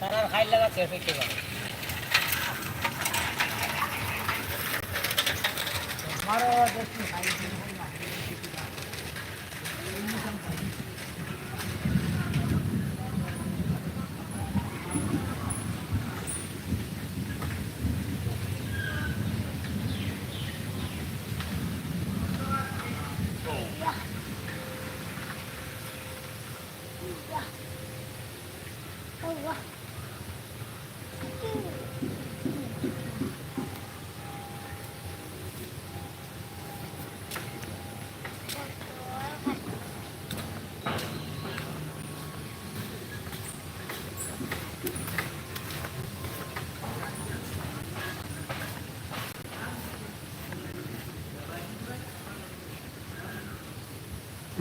तारा खाई लगा कैसे के मारो देखी खाई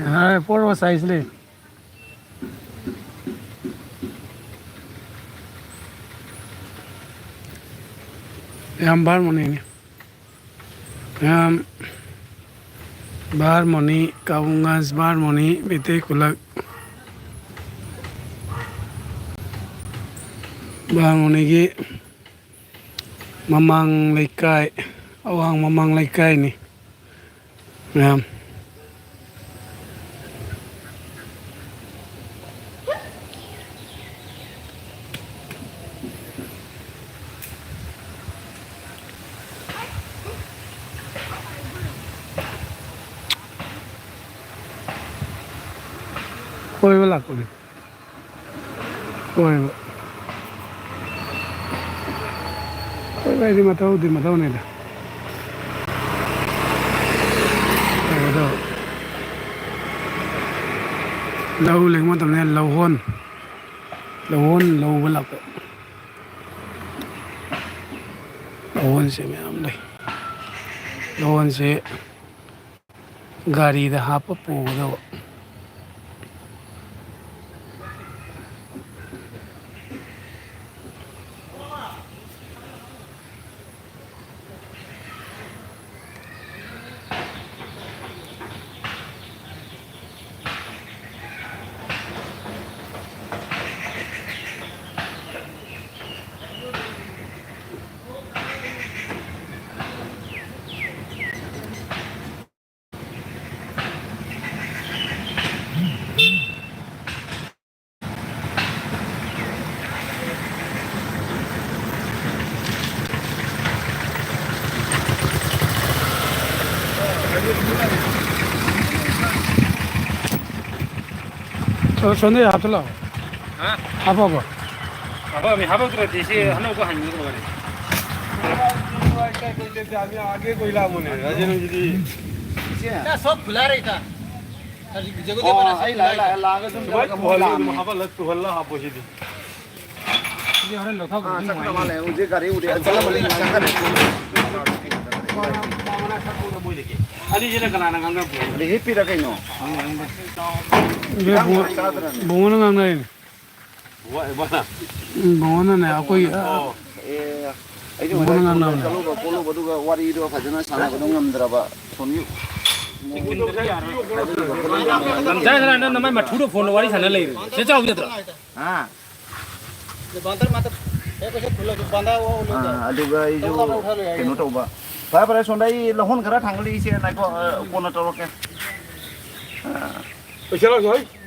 हाँ फोर वो साइज ले हम बाहर मनी नहीं हम बाहर मनी काबुंगास बाहर मनी बेटे कुलक बाहर मनी की mamang laikai awang mamang laikai ni हम कोई वाला कोई कोई di mataw nila ito nahuli mo tamang lawhon wala ko lawhon siya may amlay lawhon siya gari da hapa po daw sonde hapla ha apa mi haba to desi hano ko hanni ko bari আমি আগে কইলাম মনে রাজেন যদি ना सब खुला रही था जगह दे बना এই লাগা তুমি বলা হাবা লগ তো হল্লা হাবো সিদি ये हरे लोथा को চাকা মানে ও যে গাড়ি উড়ে চলা বলে চাকা রে ani jena kana na nganga bu রে হেপি রা কইনো ये bongo ngang ngai wa bana bongo na akoi এ এই যে চলো বলো বদুগা ওয়ারি do ফাজনা Sana গদং ngам드라বা 손이 Jangan ada nama mathudo phone wari sana lai. Se chau jatra. ha बंदर मत एक ऐसे खुला जो बंदा वो लोग aduga এই যে কেনো তওবা পারে সন্ডাই লহন ঘরা থাঙ্গলি ইসে নাইকো কোনা তরকে Chalo hoy.